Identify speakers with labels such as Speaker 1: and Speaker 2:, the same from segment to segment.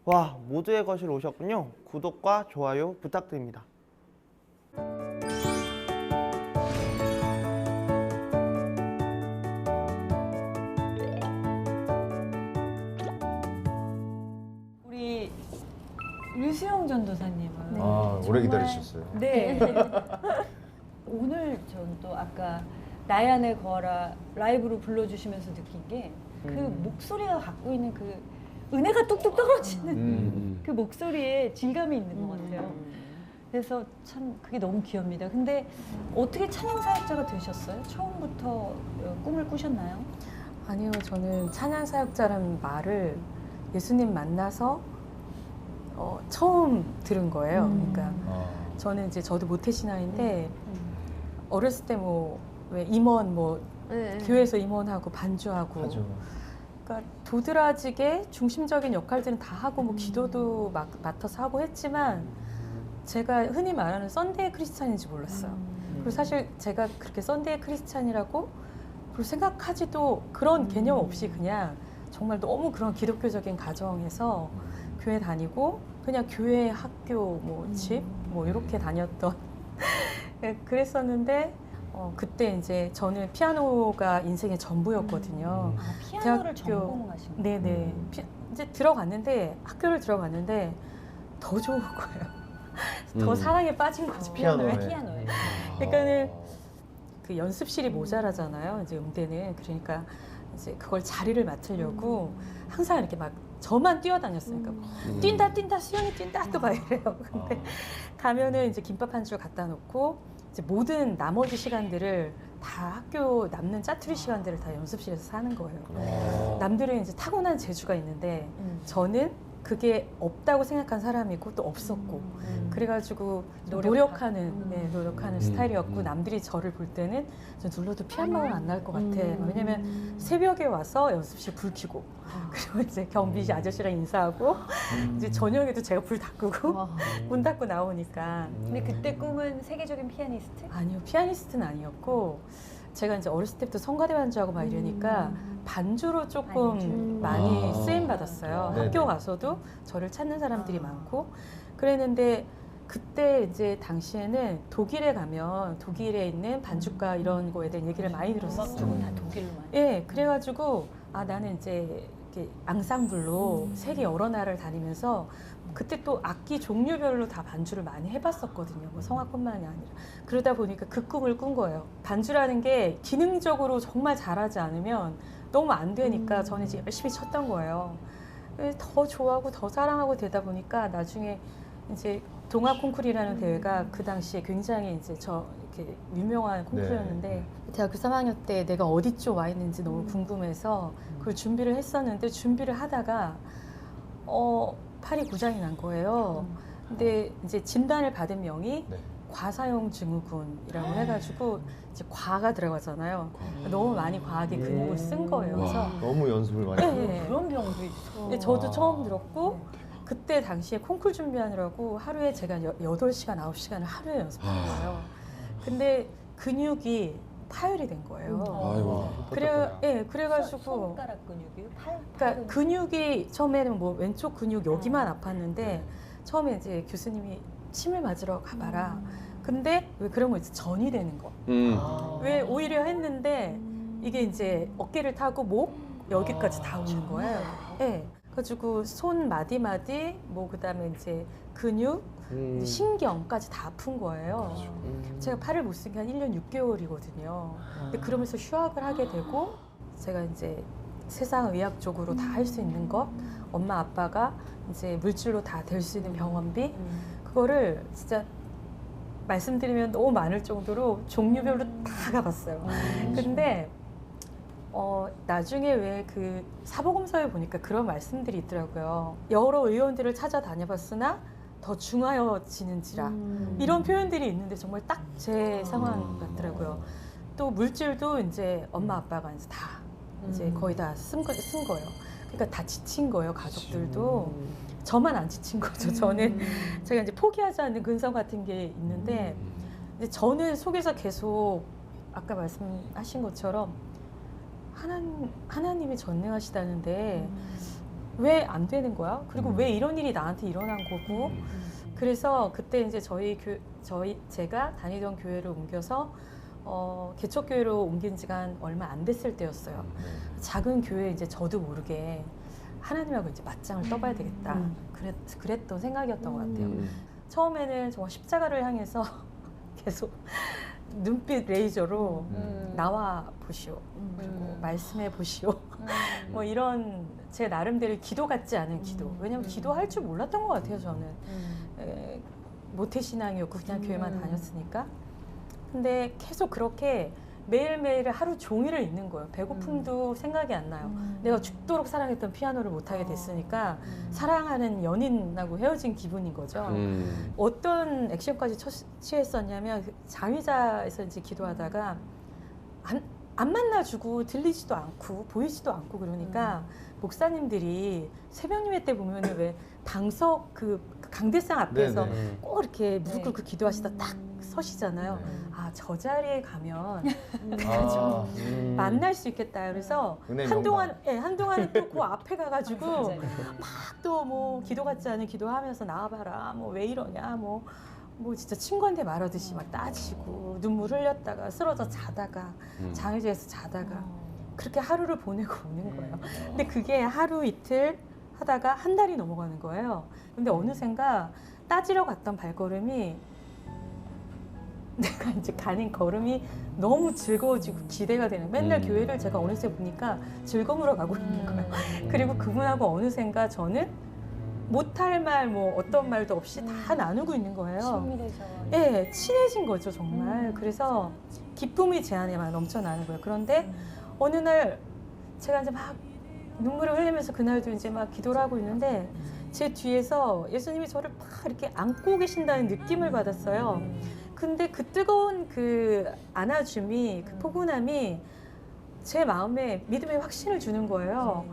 Speaker 1: 와, 모두의 거실 오셨군요. 구독과 좋아요 부탁드립니다.
Speaker 2: 우리 류수영 전도사님은
Speaker 3: 아, 오래 기다리셨어요.
Speaker 2: 네. 오늘 전 또 아까 나의 안에 거라 라이브로 불러주시면서 느낀 게 그 목소리가 갖고 있는 그 은혜가 뚝뚝 떨어지는 그 목소리에 질감이 있는 것 같아요. 그래서 참 그게 너무 귀합니다. 근데 어떻게 찬양사역자가 되셨어요? 처음부터 꿈을 꾸셨나요?
Speaker 4: 아니요, 저는 찬양사역자라는 말을 예수님 만나서 처음 들은 거예요. 그러니까 저는 이제 저도 모태신앙인데 어렸을 때 뭐 왜 임원 교회에서 임원하고 반주하고
Speaker 3: 하죠.
Speaker 4: 그러니까 도드라지게 중심적인 역할들은 다 하고 뭐 기도도 막 맡아서 하고 했지만 제가 흔히 말하는 썬데이 크리스찬인지 몰랐어요. 그리고 사실 제가 그렇게 썬데이 크리스찬이라고 그리고 생각하지도 그런 개념 없이 그냥 정말 너무 그런 기독교적인 가정에서 교회 다니고 그냥 교회, 학교, 뭐 집, 뭐 이렇게 다녔던 그랬었는데 그때 이제 저는 피아노가 인생의 전부였거든요.
Speaker 2: 피아노를
Speaker 4: 대학교-
Speaker 2: 전공하신 거예요?
Speaker 4: 네네. 이제 들어갔는데 학교를 들어갔는데 더 좋은 거예요. 더 사랑에 빠진 거지 피아노에.
Speaker 2: 피아노에.
Speaker 4: 그러니까는 그 연습실이 모자라잖아요. 이제 음대는 그러니까 이제 그걸 자리를 맡으려고 항상 이렇게 막 저만 뛰어다녔으니까 뛴다 수영이 뛴다 또 막 이래요. 근데 가면은 이제 김밥 한 줄 갖다 놓고 이제 모든 나머지 시간들을 다 학교 남는 짜투리 시간들을 다 연습실에서 사는 거예요. 남들은 이제 타고난 재주가 있는데 저는 그게 없다고 생각한 사람이고 또 없었고 그래가지고 노력하는 스타일이었고 남들이 저를 볼 때는 저 눌러도 피 한 방울 안 날 것 같아. 왜냐면 새벽에 와서 연습실 불 켜고 그리고 이제 경비 아저씨랑 인사하고 이제 저녁에도 제가 불 다 끄고 문 닫고 나오니까.
Speaker 2: 근데 그때 꿈은 세계적인 피아니스트?
Speaker 4: 아니요, 피아니스트는 아니었고 제가 이제 어렸을 때부터 성가대 반주하고 막 이러니까 반주로 조금
Speaker 2: 반주.
Speaker 4: 많이 쓰임 받았어요.
Speaker 3: 네네.
Speaker 4: 학교 가서도 저를 찾는 사람들이 많고 그랬는데 그때 이제 당시에는 독일에 가면 독일에 있는 반주가 이런 거에 대한 얘기를 많이
Speaker 2: 음악
Speaker 4: 들었었어요.
Speaker 2: 쪽은 다 독일로 많이.
Speaker 4: 예, 그래가지고 나는 이제 이렇게 앙상블로 세계 여러 나라를 다니면서 그때 또 악기 종류별로 다 반주를 많이 해봤었거든요. 뭐 성악뿐만이 아니라. 그러다 보니까 그 꿈을 꾼 거예요. 반주라는 게 기능적으로 정말 잘하지 않으면 너무 안 되니까 저는 이제 열심히 쳤던 거예요. 더 좋아하고 더 사랑하고 되다 보니까 나중에 이제 동아 콩쿠르라는 대회가 그 당시에 굉장히 이제 이렇게 유명한 콩쿠르였는데 대학교 3학년 때 내가 어디쯤 와 있는지 너무 궁금해서 그걸 준비를 했었는데 준비를 하다가 팔이 고장이 난 거예요. 근데 이제 진단을 받은 명이
Speaker 3: 네.
Speaker 4: 과사용 증후군이라고 해가지고 이제 과가 들어가잖아요. 너무 많이 과하게 근육을 쓴 거예요. 그래서
Speaker 3: 너무 연습을 많이 했어요.
Speaker 4: 네.
Speaker 2: 그런 병도 있어.
Speaker 4: 근데 저도 처음 들었고 그때 당시에 콩쿨 준비하느라고 하루에 제가 8시간, 9시간을 하루에 연습한 거예요. 근데 근육이 파열이 된 거예요.
Speaker 3: 아이고.
Speaker 4: 그래가지고
Speaker 2: 손가락 근육이요?
Speaker 4: 그러니까 근육이 처음에는 뭐 왼쪽 근육 여기만 아팠는데 처음에 이제 교수님이 침을 맞으러 가봐라. 근데 왜 그런 거 있지? 전이 되는 거. 왜 오히려 했는데 이게 이제 어깨를 타고 목 여기까지 다 오는 거예요. 네. 그래가지고 손 마디마디 뭐 그다음에 이제 근육 신경까지 다 아픈 거예요. 제가 팔을 못 쓴 게 한 1년 6개월이거든요. 근데 그러면서 휴학을 하게 되고 제가 이제 세상 의학적으로 다 할 수 있는 것, 엄마 아빠가 이제 물질로 다 될 수 있는 병원비, 그거를 진짜 말씀드리면 너무 많을 정도로 종류별로 다 가봤어요. 근데 나중에 왜 그 사보검서에 보니까 그런 말씀들이 있더라고요. 여러 의원들을 찾아다녀봤으나 더 중하여지는지라 이런 표현들이 있는데 정말 딱 제 상황 같더라고요. 또 물질도 이제 엄마 아빠가 이제 다 이제 거의 다 쓴 거예요. 그러니까 다 지친 거예요, 가족들도. 저만 안 지친 거죠. 저는 제가 이제 포기하지 않는 근성 같은 게 있는데 근데 저는 속에서 계속 아까 말씀하신 것처럼 하나님이 전능하시다는데 왜 안 되는 거야? 그리고 왜 이런 일이 나한테 일어난 거고? 그래서 그때 이제 제가 다니던 교회를 옮겨서 개척교회로 옮긴 지가 얼마 안 됐을 때였어요. 작은 교회 이제 저도 모르게 하나님하고 이제 맞짱을 떠봐야 되겠다. 그랬던 생각이었던 것 같아요. 처음에는 정말 십자가를 향해서 계속 눈빛 레이저로 나와 보시오. 그리고 말씀해 보시오. 뭐 이런 제 나름대로 기도 같지 않은 기도. 왜냐면 기도할 줄 몰랐던 것 같아요, 저는. 모태신앙이었고 그냥 교회만 다녔으니까. 근데 계속 그렇게 매일매일 하루 종일을 있는 거예요. 배고픔도 생각이 안 나요. 내가 죽도록 사랑했던 피아노를 못하게 됐으니까 사랑하는 연인하고 헤어진 기분인 거죠. 어떤 액션까지 취했었냐면 장의자에서 이제 기도하다가 안 만나주고 들리지도 않고 보이지도 않고 그러니까 목사님들이 새벽 예배 때 보면은 왜 방석 그 강대상 앞에서
Speaker 3: 네네.
Speaker 4: 꼭 이렇게 무릎 꿇고 기도하시다 딱 서시잖아요. 아, 저 자리에 가면 만날 수 있겠다. 그래서
Speaker 3: 은혜
Speaker 4: 한동안 또 그 앞에 가가지고
Speaker 2: 맞아요.
Speaker 4: 막 또 뭐 기도 같지 않은 기도하면서 나와봐라. 뭐 왜 이러냐. 뭐 진짜 친구한테 말하듯이 막 따지고 눈물 흘렸다가 쓰러져 자다가 장애자에서 자다가 그렇게 하루를 보내고 오는 거예요. 근데 그게 하루 이틀 하다가 한 달이 넘어가는 거예요. 근데 어느샌가 따지러 갔던 발걸음이 내가 이제 가는 걸음이 너무 즐거워지고 기대가 되는 맨날 교회를 제가 어느새 보니까 즐거움으로 가고 있는 거예요. 그리고 그분하고 어느샌가 저는 못할 말 뭐 어떤 말도 없이 다 나누고 있는 거예요.
Speaker 2: 친밀해져.
Speaker 4: 예, 친해진 거죠 정말. 그래서 기쁨이 제 안에 막 넘쳐나는 거예요. 그런데 어느 날 제가 이제 막 눈물을 흘리면서 그날도 이제 막 기도를 하고 있는데 제 뒤에서 예수님이 저를 막 이렇게 안고 계신다는 느낌을 받았어요. 근데 그 뜨거운 그 안아줌이 그 포근함이 제 마음에 믿음의 확신을 주는 거예요.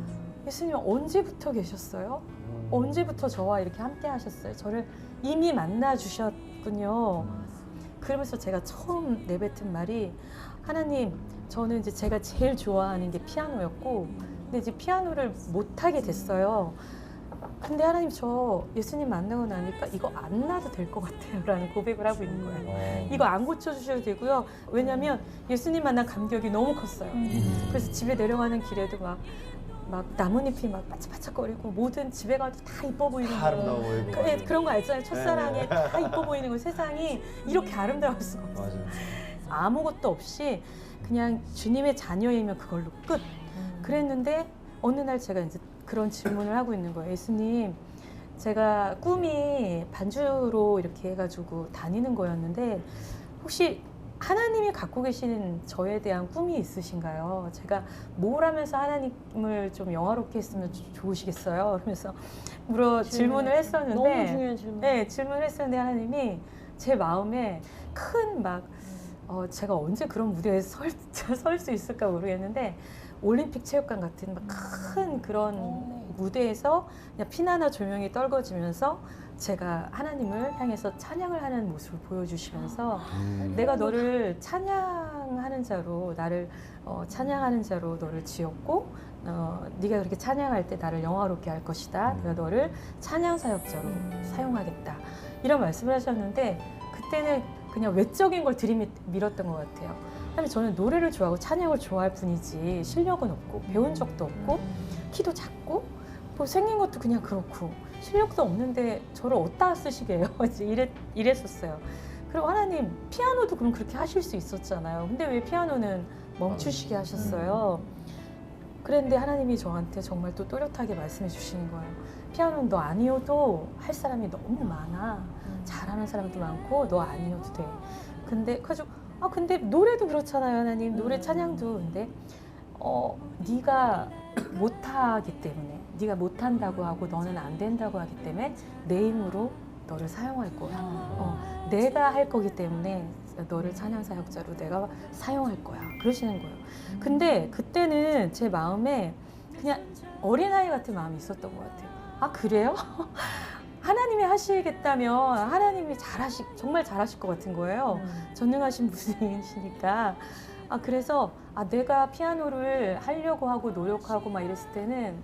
Speaker 4: 예수님 언제부터 계셨어요? 언제부터 저와 이렇게 함께 하셨어요? 저를 이미 만나 주셨군요. 그러면서 제가 처음 내뱉은 말이 하나님, 저는 이제 제가 제일 좋아하는 게 피아노였고 근데 이제 피아노를 못 하게 됐어요. 근데 하나님, 저 예수님 만나고 나니까 이거 안 놔도 될 것 같아요 라는 고백을 하고 있는 거예요. 이거 안 고쳐주셔도 되고요. 왜냐면 예수님 만난 감격이 너무 컸어요. 그래서 집에 내려가는 길에도 막 나뭇잎이 막 바짝바짝거리고 모든 집에 가도 다 이뻐 보이는
Speaker 3: 다 아름다워 보이고.
Speaker 4: 그런 거 알잖아요. 첫사랑에 다 이뻐 보이는 거. 세상이 이렇게 아름다울 수가 없어요.
Speaker 3: 맞아요.
Speaker 4: 아무것도 없이 그냥 주님의 자녀이면 그걸로 끝. 그랬는데 어느 날 제가 이제 그런 질문을 하고 있는 거예요. 예수님, 제가 꿈이 반주로 이렇게 해가지고 다니는 거였는데 혹시 하나님이 갖고 계시는 저에 대한 꿈이 있으신가요? 제가 뭘 하면서 하나님을 좀 영화롭게 했으면 좋으시겠어요? 그러면서 질문을 했었는데
Speaker 2: 너무 중요한 질문.
Speaker 4: 네, 질문을 했었는데 하나님이 제 마음에 큰 제가 언제 그런 무대에 설 수 있을까 모르겠는데 올림픽 체육관 같은 큰 그런 무대에서 그냥 피나나 조명이 떨궈지면서 제가 하나님을 향해서 찬양을 하는 모습을 보여주시면서 내가 너를 찬양하는 자로 나를 찬양하는 자로 너를 지었고 네가 그렇게 찬양할 때 나를 영화롭게 할 것이다. 내가 너를 찬양 사역자로 사용하겠다. 이런 말씀을 하셨는데 그때는 그냥 외적인 걸 들이밀었던 것 같아요. 사실 저는 노래를 좋아하고 찬양을 좋아할 뿐이지 실력은 없고 배운 적도 없고 키도 작고 뭐 생긴 것도 그냥 그렇고 실력도 없는데 저를 어디다 쓰시게요? 이랬었어요. 그리고 하나님, 피아노도 그럼 그렇게 하실 수 있었잖아요. 근데 왜 피아노는 멈추시게 하셨어요? 그랬는데 하나님이 저한테 정말 또 또렷하게 말씀해 주시는 거예요. 피아노는 너 아니어도 할 사람이 너무 많아. 잘하는 사람도 많고 너 아니어도 돼. 근데 근데 노래도 그렇잖아요, 하나님. 노래 찬양도. 근데 네가 못하기 때문에, 네가 못한다고 하고 너는 안 된다고 하기 때문에 내 힘으로 너를 사용할 거야. 내가 할 거기 때문에 너를 찬양 사역자로 내가 사용할 거야. 그러시는 거예요. 근데 그때는 제 마음에 그냥 어린아이 같은 마음이 있었던 것 같아요. 아, 그래요? 하나님이 하시겠다면 하나님이 정말 잘하실 것 같은 거예요. 전능하신 분이시니까. 그래서 내가 피아노를 하려고 하고 노력하고 막 이랬을 때는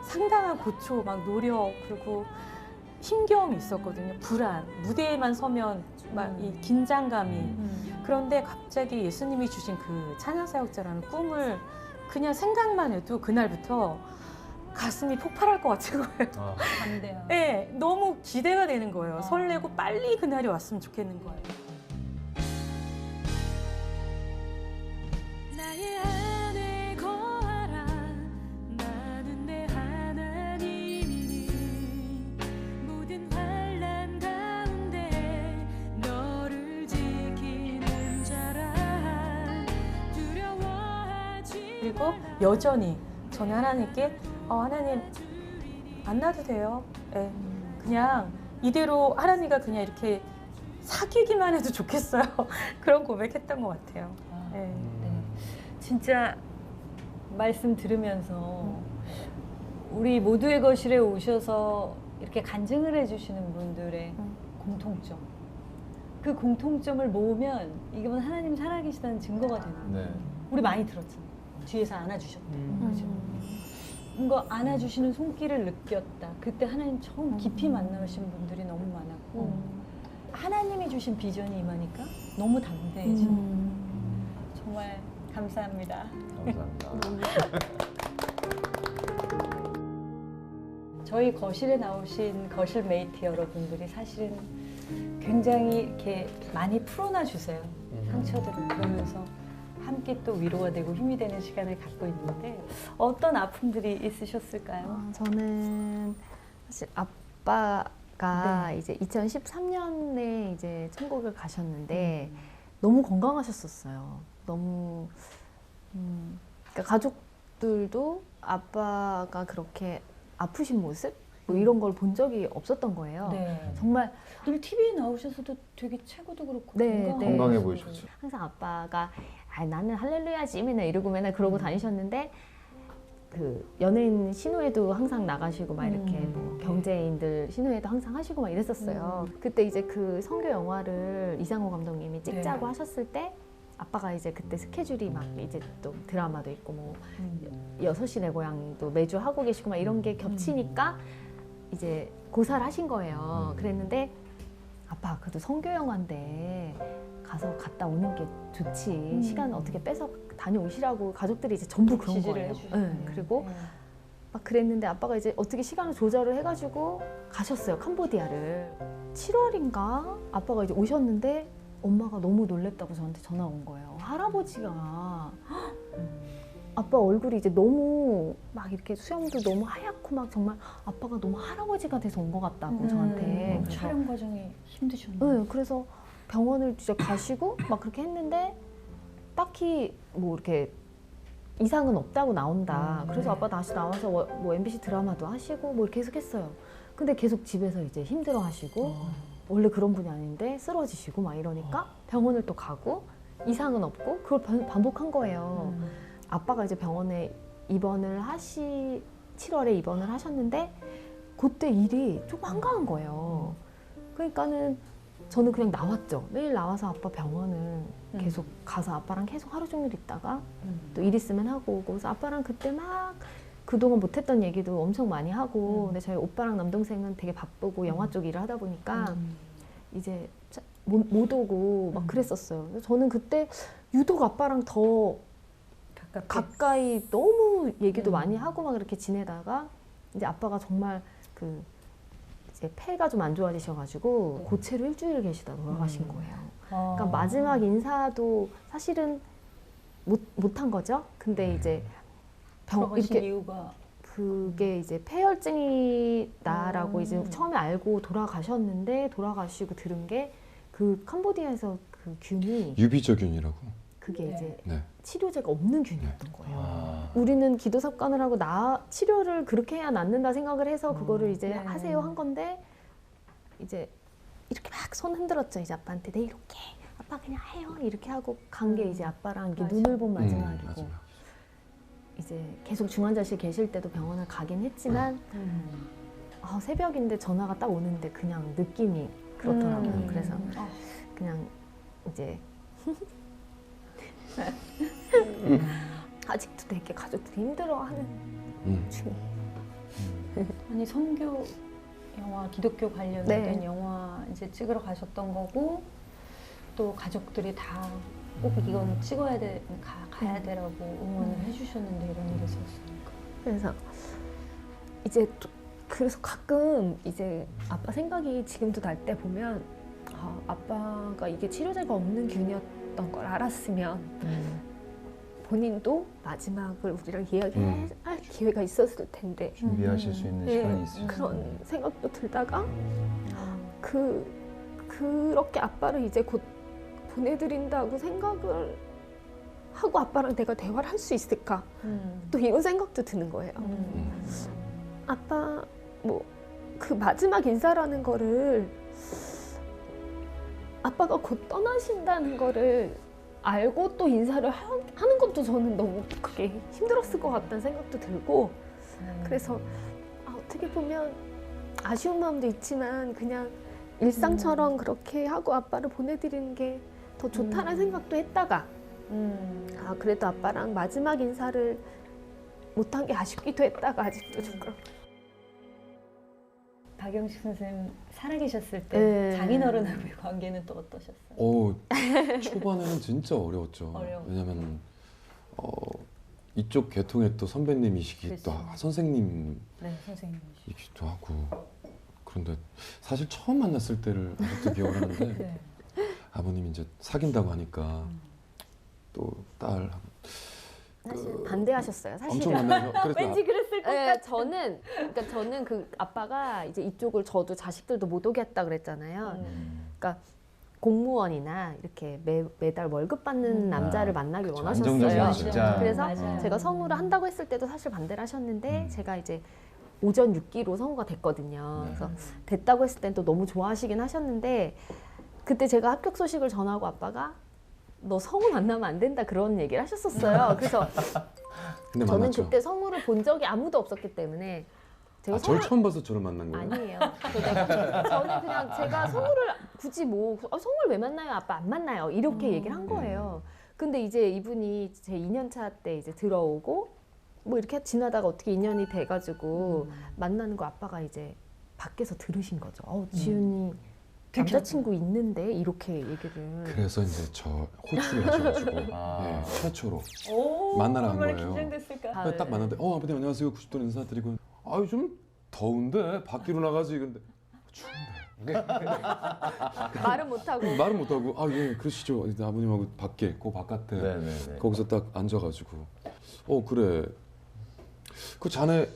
Speaker 4: 상당한 고초, 막 노력, 그리고 힘겨움이 있었거든요. 불안, 무대에만 서면 막 이 긴장감이. 그런데 갑자기 예수님이 주신 그 찬양사역자라는 꿈을 그냥 생각만 해도 그날부터 가슴이 폭발할 것 같은 거예요.
Speaker 3: 아,
Speaker 2: 담대함.
Speaker 4: 네, 너무 기대가 되는 거예요. 설레고 빨리 그날이 왔으면 좋겠는 거예요.
Speaker 5: 나의 안에 거하라 나는 내 하나님이니 모든 환난 가운데 너를 지키는 자라 두려워하지
Speaker 4: 그리고 여전히 저는 하나님께 하나님 만나도 돼요. 네, 그냥 이대로 하나님과 그냥 이렇게 사귀기만 해도 좋겠어요. 그런 고백했던 것 같아요. 네.
Speaker 2: 네. 진짜 말씀 들으면서 우리 모두의 거실에 오셔서 이렇게 간증을 해주시는 분들의 공통점, 그 공통점을 모으면 이게 하나님 살아계시다는 증거가 되는 거예요.
Speaker 3: 네.
Speaker 2: 우리 많이 들었잖아요. 뒤에서 안아주셨다. 그죠? 뭔가 안아주시는 손길을 느꼈다. 그때 하나님 처음 깊이 만나신 분들이 너무 많았고 하나님이 주신 비전이 임하니까 너무 담대해지고 정말 감사합니다.
Speaker 3: 감사합니다.
Speaker 2: 저희 거실에 나오신 거실 메이트 여러분들이 사실은 굉장히 이렇게 많이 풀어놔 주세요. 상처들을. 그러면서 함께 또 위로가 되고 힘이 되는 시간을 갖고 있는데 어떤 아픔들이 있으셨을까요?
Speaker 6: 저는 사실 아빠가
Speaker 2: 네.
Speaker 6: 이제 2013년에 이제 천국을 가셨는데 너무 건강하셨었어요. 너무 그러니까 가족들도 아빠가 그렇게 아프신 모습 뭐 이런 걸 본 적이 없었던 거예요.
Speaker 2: 네.
Speaker 6: 정말
Speaker 2: 늘 TV에 나오셔서도 되게 체구도 그렇고
Speaker 6: 네,
Speaker 2: 건강하고
Speaker 6: 네.
Speaker 3: 건강해 보이셨죠.
Speaker 6: 항상 아빠가 나는 할렐루야지 맨날 이러고 맨날 그러고 다니셨는데 그 연예인 신호에도 항상 나가시고 막 이렇게 뭐 경제인들 신호에도 항상 하시고 막 이랬었어요. 그때 이제 그 선교 영화를 이상호 감독님이 찍자고
Speaker 2: 네.
Speaker 6: 하셨을 때 아빠가 이제 그때 스케줄이 막 이제 또 드라마도 있고 뭐 6시 내 고향도 매주 하고 계시고 막 이런 게 겹치니까 이제 고사를 하신 거예요. 그랬는데 아빠 그래도 선교 영화인데 가서 갔다 오는 게 좋지. 시간 어떻게 빼서 다녀오시라고 가족들이 이제 전부 그런
Speaker 2: 지지를
Speaker 6: 거예요.
Speaker 2: 해주셨네.
Speaker 6: 네, 그리고
Speaker 2: 네.
Speaker 6: 막 그랬는데 아빠가 이제 어떻게 시간을 조절을 해가지고 가셨어요. 캄보디아를. 7월인가 아빠가 이제 오셨는데 엄마가 너무 놀랬다고 저한테 전화 온 거예요. 할아버지가 아빠 얼굴이 이제 너무 막 이렇게 수염도 너무 하얗고 막 정말 아빠가 너무 할아버지가 돼서 온 것 같다고 저한테. 그래서
Speaker 2: 촬영 과정이 힘드셨나요?
Speaker 6: 네, 그래서 병원을 진짜 가시고 막 그렇게 했는데 딱히 뭐 이렇게 이상은 없다고 나온다. 그래서 아빠 다시 나와서 뭐 MBC 드라마도 하시고 뭐 이렇게 계속 했어요. 근데 계속 집에서 이제 힘들어 하시고 원래 그런 분이 아닌데 쓰러지시고 막 이러니까 병원을 또 가고 이상은 없고 그걸 반복한 거예요. 아빠가 이제 병원에 7월에 입원을 하셨는데 그때 일이 좀 한가한 거예요. 그러니까는 저는 그냥 나왔죠. 매일 나와서 아빠 병원을 계속 가서 아빠랑 계속 하루 종일 있다가 또 일 있으면 하고 오고 그래서 아빠랑 그때 막 그동안 못했던 얘기도 엄청 많이 하고 근데 저희 오빠랑 남동생은 되게 바쁘고 영화 쪽 일을 하다 보니까 이제 못 오고 막 그랬었어요. 그래서 저는 그때 유독 아빠랑 더 가까이 너무 얘기도 많이 하고 막 이렇게 지내다가 이제 아빠가 정말 그 이제 폐가 좀 안 좋아지셔가지고 고체로 일주일 계시다 돌아가신 거예요. 그러니까 마지막 인사도 사실은 못한 거죠. 근데 이제
Speaker 2: 돌아가신
Speaker 6: 이렇게
Speaker 2: 이유가
Speaker 6: 그게 이제 폐혈증이다라고 이제 처음에 알고 돌아가셨는데 돌아가시고 들은 게 그 캄보디아에서 그 균이
Speaker 3: 유비저균이라고.
Speaker 6: 그게 이제
Speaker 3: 네.
Speaker 6: 치료제가 없는 균이었던 거예요.
Speaker 3: 아.
Speaker 6: 우리는 기도 삽관을 하고 치료를 그렇게 해야 낫는다 생각을 해서 그거를 이제
Speaker 2: 네.
Speaker 6: 하세요 한 건데 이제 이렇게 막 손 흔들었죠. 이제 아빠한테 네 이렇게 아빠 그냥 해요 이렇게 하고 간 게 이제 아빠랑 이렇게
Speaker 2: 맞아.
Speaker 6: 눈을 본 마지막이고
Speaker 3: 마지막.
Speaker 6: 이제 계속 중환자실 계실 때도 병원을 가긴 했지만 새벽인데 전화가 딱 오는데 그냥 느낌이 그렇더라고요. 그래서 그냥 이제 아직도 되게 가족들이 힘들어하는 중에
Speaker 2: 아니 선교 영화, 기독교 관련된
Speaker 6: 네.
Speaker 2: 영화 이제 찍으러 가셨던 거고 또 가족들이 다 꼭 이건 찍어야 돼, 가야 돼라고 응원을 해주셨는데 이런 일이 있었으니까.
Speaker 6: 그래서 이제 그래서 가끔 이제 아빠 생각이 지금도 날 때 보면 아빠가 이게 치료제가 없는 균이었던 걸 알았으면 본인도 마지막을 우리랑 이야기할 기회가 있었을 텐데
Speaker 3: 준비하실 수 있는
Speaker 6: 네,
Speaker 3: 시간이 있으실
Speaker 6: 그런 생각도 들다가 그렇게 아빠를 이제 곧 보내드린다고 생각을 하고 아빠랑 내가 대화를 할 수 있을까 또 이런 생각도 드는 거예요. 아빠 뭐 그 마지막 인사라는 거를 아빠가 곧 떠나신다는 거를 알고 또 인사를 하는 것도 저는 너무 그게 힘들었을 것 같다는 생각도 들고 그래서 어떻게 보면 아쉬운 마음도 있지만 그냥 일상처럼 그렇게 하고 아빠를 보내드리는 게 더 좋다는 생각도 했다가 그래도 아빠랑 마지막 인사를 못한 게 아쉽기도 했다가 아직도 조금
Speaker 2: 박영식 선생님 살아계셨을 때
Speaker 6: 네.
Speaker 2: 장인어른하고의 관계는 또 어떠셨어요?
Speaker 3: 초반에는 진짜 어려웠죠.
Speaker 2: 어려워.
Speaker 3: 왜냐면 이쪽 계통의 또 선배님이시기도
Speaker 2: 그치.
Speaker 3: 선생님이기도
Speaker 2: 네, 선생님.
Speaker 3: 하고 그런데 사실 처음 만났을 때를 아직도 기억을 하는데
Speaker 2: 네.
Speaker 3: 아버님이 이제 사귄다고 하니까 또 딸
Speaker 6: 사실 반대하셨어요.
Speaker 3: 엄청
Speaker 6: 사실은.
Speaker 3: 만나서 그래서
Speaker 2: 왠지 그랬을 것
Speaker 6: 네,
Speaker 2: 같아.
Speaker 6: 저는 그 아빠가 이제 이쪽을 저도 자식들도 못 오게 했다 그랬잖아요. 그러니까 공무원이나 이렇게 매달 월급 받는 남자를 만나길
Speaker 3: 그쵸,
Speaker 6: 원하셨어요.
Speaker 3: 안정적인 진짜.
Speaker 6: 그래서
Speaker 2: 맞아요.
Speaker 6: 제가 성우를 한다고 했을 때도 사실 반대를 하셨는데 제가 이제 오전 6기로 성우가 됐거든요.
Speaker 3: 네.
Speaker 6: 그래서 됐다고 했을 땐 또 너무 좋아하시긴 하셨는데 그때 제가 합격 소식을 전하고 아빠가 너 성우 만나면 안 된다 그런 얘기를 하셨었어요. 그래서
Speaker 3: 근데
Speaker 6: 저는
Speaker 3: 만났죠.
Speaker 6: 그때 성우를 본 적이 아무도 없었기 때문에 제가
Speaker 3: 저를 처음 봐서 저를 만난 거예요?
Speaker 6: 아니에요. 저는 그냥 제가 성우를 굳이 성우를 왜 만나요? 아빠 안 만나요. 이렇게 얘기를 한 거예요. 근데 이제 이분이 제 2년차 때 이제 들어오고 뭐 이렇게 지나다가 어떻게 인연이 돼가지고 만나는 거 아빠가 이제 밖에서 들으신 거죠. 지훈이 남자친구 있는데 이렇게 얘기를.
Speaker 3: 그래서 이제 저 호출을 하셔가지고 예, 최초로 만나러 간
Speaker 2: 얼마나
Speaker 3: 거예요.
Speaker 2: 긴장됐을까.
Speaker 3: 딱 만났는데 아버님 안녕하세요 90도 인사드리고 좀 더운데 밖으로 나가지 근데 추운데
Speaker 6: 말은 못하고.
Speaker 3: 말은 못하고 예 그러시죠 이제 아버님하고 밖에 그 바깥에
Speaker 7: 네네네.
Speaker 3: 거기서 딱 앉아가지고 그래 그 자네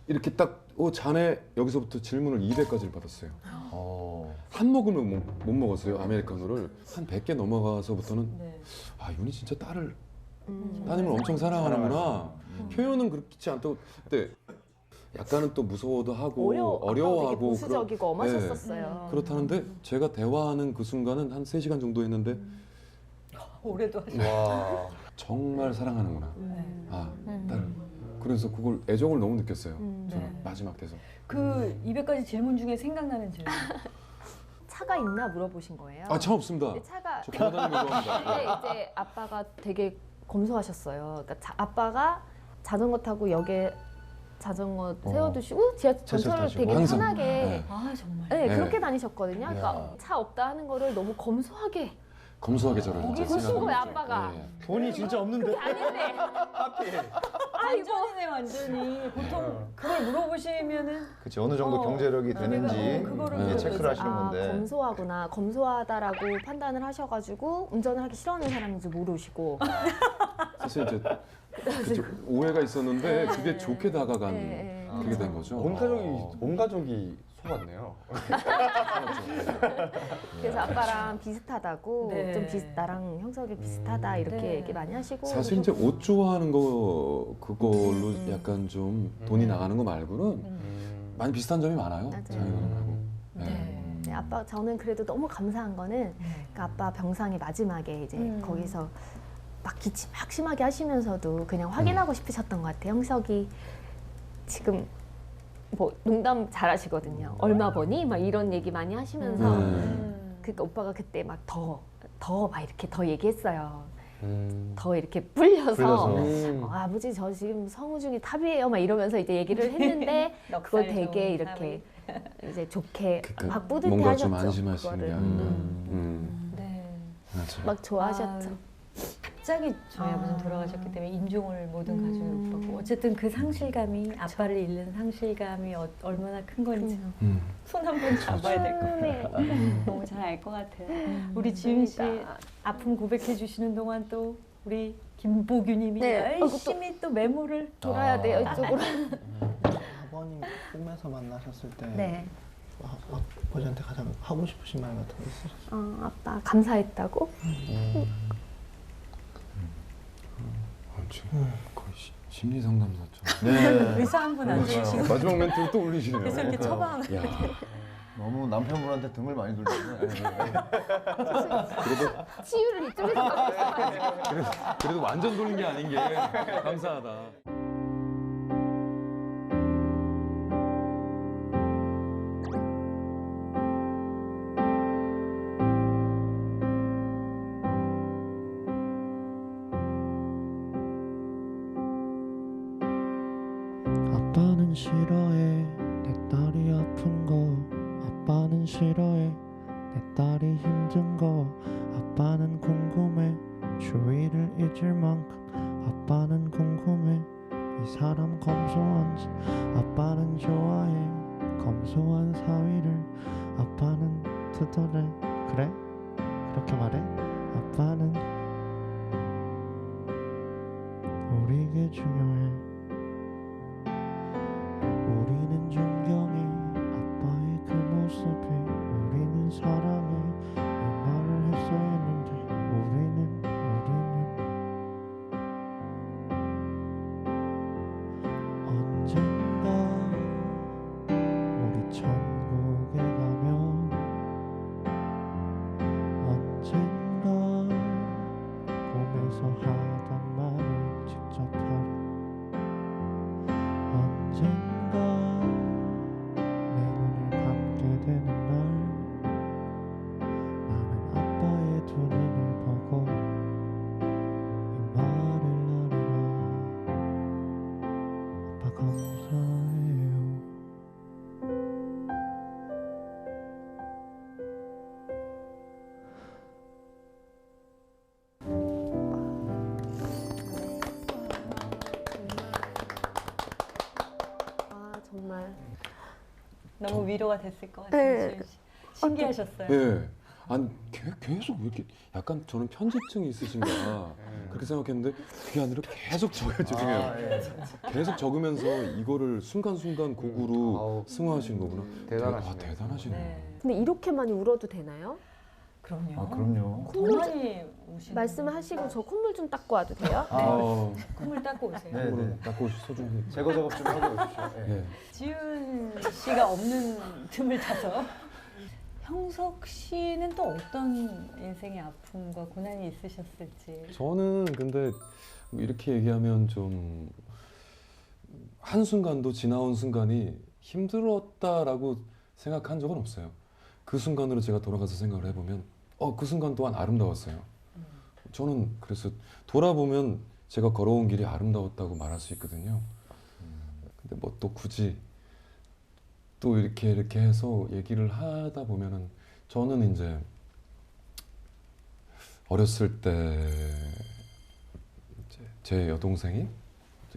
Speaker 3: 이렇게 딱 자네 여기서부터 질문을 200가지를 받았어요. 한 모금을 못 먹었어요 아메리카노를. 한 100개 넘어가서부터는
Speaker 2: 네.
Speaker 3: 윤이 진짜 따님을 엄청 사랑하는구나. 표현은 그렇지 않다고 그때 약간은 또 무서워도 하고 어려워하고
Speaker 6: 되게 보수적이고
Speaker 3: 그런-
Speaker 6: 엄하셨었어요.
Speaker 3: 그렇다는데 제가 대화하는 그 순간은 한 3시간 정도 했는데
Speaker 2: 올해도 하셨어요.
Speaker 7: 와.
Speaker 3: 정말 사랑하는구나.
Speaker 2: 네.
Speaker 3: 딸을. 그래서 그걸 애정을 너무 느꼈어요. 저는
Speaker 2: 네.
Speaker 3: 마지막 돼서.
Speaker 2: 그 200가지 질문 중에 생각나는 질문.
Speaker 6: 차가 있나 물어보신 거예요.
Speaker 3: 차 없습니다.
Speaker 6: 근데 차가
Speaker 3: 저 기어다니는 거 좋아합니다.
Speaker 6: 근데 이제 아빠가 되게 검소하셨어요. 그러니까 아빠가 자전거 타고 역에 자전거 세워두시고 전철을
Speaker 7: 타시고.
Speaker 6: 되게
Speaker 3: 항상.
Speaker 6: 편하게
Speaker 3: 네.
Speaker 2: 정말.
Speaker 6: 네,
Speaker 3: 네.
Speaker 6: 그렇게 다니셨거든요. 그러니까
Speaker 7: 야.
Speaker 6: 차 없다 하는 거를 너무 검소하게
Speaker 3: 검소하게 저를
Speaker 6: 보기
Speaker 3: 진짜
Speaker 6: 보신 거예요,
Speaker 3: 생각하고
Speaker 6: 아빠가.
Speaker 3: 있죠. 예.
Speaker 7: 돈이 진짜 없는데.
Speaker 6: 아닌데
Speaker 2: 완전이네 완전히. 보통 그걸 물어보시면은
Speaker 7: 그치 어느 정도 경제력이 되는지
Speaker 2: 그거를
Speaker 7: 이게
Speaker 3: 네.
Speaker 7: 체크를 하시는 건데.
Speaker 6: 검소하구나 검소하다라고 판단을 하셔가지고 운전을 하기 싫어하는 사람인지 모르시고
Speaker 3: 사실 이제 그쵸, 오해가 있었는데 그게 좋게 다가간
Speaker 6: 네, 네.
Speaker 3: 그게 된 거죠.
Speaker 7: 온 가족이 속았네요.
Speaker 6: 그래서 아빠랑 비슷하다고
Speaker 2: 네.
Speaker 6: 좀 나랑 형석이 비슷하다 이렇게
Speaker 2: 네.
Speaker 6: 얘기 많이 하시고
Speaker 3: 사실 이제 옷 좋아하는 거 그걸로 약간 좀 돈이 나가는 거 말고는 많이 비슷한 점이 많아요.
Speaker 6: 맞아요.
Speaker 3: 장인어른하고.
Speaker 2: 네.
Speaker 6: 네, 아빠 저는 그래도 너무 감사한 거는 그러니까 아빠 병상이 마지막에 이제 거기서 막 기침 막 심하게 하시면서도 그냥 확인하고 싶으셨던 것 같아요. 형석이 지금 뭐 농담 잘하시거든요. 얼마 버니? 막 이런 얘기 많이 하시면서 그러니까 오빠가 그때 막 더 막 이렇게 더 얘기했어요. 더 이렇게 불려서
Speaker 7: 불려서.
Speaker 6: 아버지 저 지금 성우 중에 탑이에요 막 이러면서 이제 얘기를 했는데 그걸
Speaker 2: 넉살
Speaker 6: 되게
Speaker 2: 좋은
Speaker 6: 이렇게 이제 좋게
Speaker 3: 그러니까
Speaker 6: 막 뿌듯해
Speaker 3: 뭔가
Speaker 6: 하셨죠.
Speaker 3: 좀 안심하시는 게
Speaker 6: 그거를.
Speaker 3: 아닌가.
Speaker 2: 네.
Speaker 3: 맞아.
Speaker 6: 막 좋아하셨죠.
Speaker 2: 갑자기 저희 아버지는 돌아가셨기 때문에 임종을 모든 가족이 못 받고 어쨌든 그 상실감이 아빠를 잃는 상실감이 얼마나 큰 건지 손 한 번 잡아야 될 것 같아요. 너무 잘 알 것 같아요. 우리 지윤 씨 아픔 고백해 주시는 동안 또 우리 김보규님이
Speaker 6: 네.
Speaker 2: 열심히 또 메모를
Speaker 6: 돌아야 돼요 이쪽으로.
Speaker 1: 아버님 꿈에서 만나셨을 때
Speaker 2: 네.
Speaker 1: 아버지한테 가장 하고 싶으신 말 같은 거 있으셨어요?
Speaker 6: 아빠 감사했다고?
Speaker 3: 지금 거의 심리 상담사죠.
Speaker 7: 네.
Speaker 4: 의사 한 분 앉으시고
Speaker 3: 마지막 멘트를 또 올리시네요.
Speaker 4: 그래서 이렇게 처방.
Speaker 3: 야,
Speaker 7: 너무 남편분한테 등을 많이 돌리고.
Speaker 6: 치유를 이쪽에서
Speaker 3: 그래도 완전 돌린 게 아닌 게 감사하다.
Speaker 8: 아빠는 싫어해 내 딸이 아픈 거 아빠는 싫어해 내 딸이 힘든 거 아빠는 궁금해 주위를 잊을 만큼 아빠는 궁금해 이 사람 검소한지 아빠는 좋아해 검소한 사위를 아빠는 뜯어내 그래? 그렇게 말해? 아빠는 우리에게 중요해 우리는 존경해 아빠의 그 모습에 우리는 사랑해 이 말을 했어야 했는데 우리는 언젠가 우리 천국에 가면 언젠가 꿈에서 하던 말을 직접 하려 언젠가 내 눈을 감게 되는 날 나는 아빠의 두 눈을 보고 이 말을 하리라 아빠 감사해요
Speaker 6: 정말
Speaker 2: 너무 위로가 됐을 것 같아요.
Speaker 6: 네.
Speaker 2: 지윤 씨. 신기하셨어요.
Speaker 3: 네. 아니 계속 왜 이렇게 약간 저는 편집증이 있으신가 그렇게 생각했는데 그게 아니라 계속 적어요. 계속 적으면서 이거를 순간순간 곡으로
Speaker 7: 아우.
Speaker 3: 승화하신 거구나.
Speaker 7: 대단하시네요.
Speaker 3: 대단하시네요.
Speaker 2: 네.
Speaker 6: 근데 이렇게 많이 울어도 되나요?
Speaker 2: 그럼요.
Speaker 7: 아, 그럼요.
Speaker 2: 더 많이 우시는
Speaker 6: 말씀하시고 저 콧물 좀 닦고 와도 돼요?
Speaker 2: 콧물 닦고 오세요.
Speaker 7: 네.
Speaker 3: 이거는 닦고 소중히.
Speaker 7: 제거 작업 좀 하고 오십시오. 네.
Speaker 3: 네.
Speaker 2: 지윤 씨가 없는 틈을 타서 형석 씨는 또 어떤 인생의 아픔과 고난이 있으셨을지.
Speaker 3: 저는 근데 이렇게 얘기하면 좀 한순간도 지나온 순간이 힘들었다라고 생각한 적은 없어요. 그 순간으로 제가 돌아가서 생각을 해보면 그 순간 또한 아름다웠어요. 저는 그래서 돌아보면 제가 걸어온 길이 아름다웠다고 말할 수 있거든요. 근데 뭐 또 굳이 또 이렇게 해서 얘기를 하다 보면은 저는 이제 어렸을 때 이제 제 여동생이